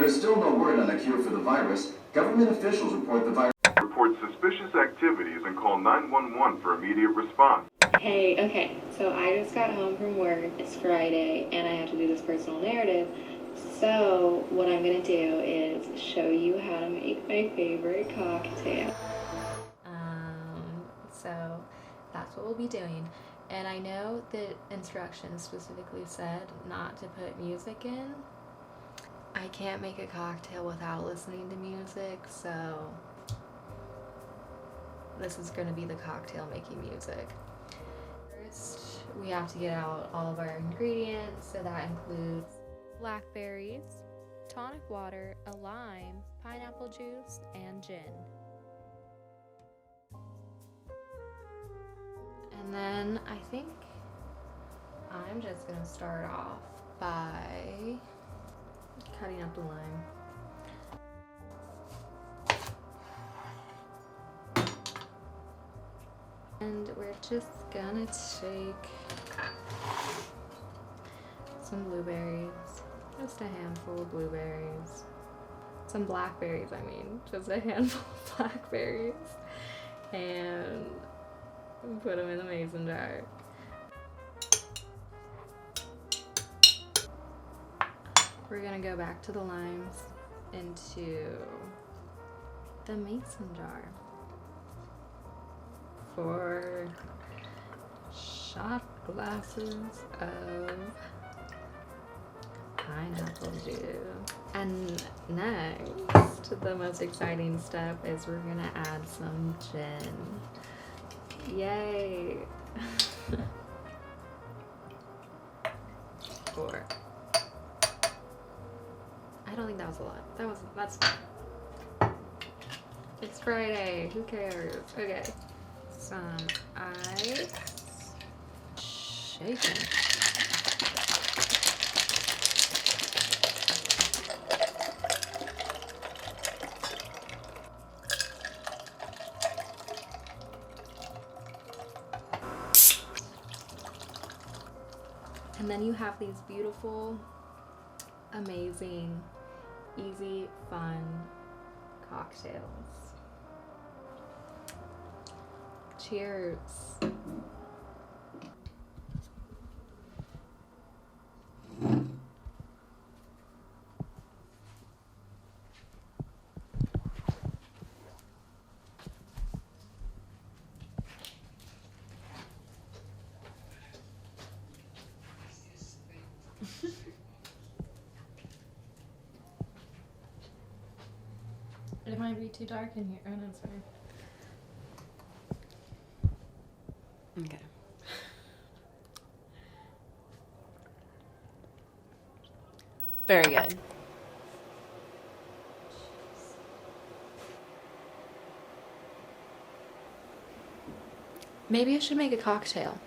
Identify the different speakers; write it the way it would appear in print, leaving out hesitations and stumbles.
Speaker 1: is still no word on a cure for the virus, government officials report the virus.
Speaker 2: Report suspicious activities and call 911 for immediate response.
Speaker 3: Hey, okay, so I just got home from work. It's Friday, and I have to do this personal narrative. So what I'm gonna do is show you how to make my favorite cocktail. So that's what we'll be doing. And I know that instructions specifically said not to put music in. I can't make a cocktail without listening to music, so this is gonna be the cocktail making music. First, we have to get out all of our ingredients, so that includes blackberries, tonic water, a lime, pineapple juice, and gin. And then I think I'm just gonna start off by cutting up the lime. And we're just gonna take some blueberries, just a handful of blueberries. Some blackberries, I mean, just a handful of blackberries. And put them in the mason jar. We're gonna go back to the limes into the mason jar for shot glasses of pineapple juice. And next, the most exciting step is we're gonna add some gin. Yay! 4. I don't think that was a lot. That's fine. It's Friday. Who cares? Okay. Some ice. Shaking. And then you have these beautiful, amazing, easy, fun cocktails. Cheers. It might be too dark in here. Oh, no, it's fine. Okay. Very good. Maybe I should make a cocktail.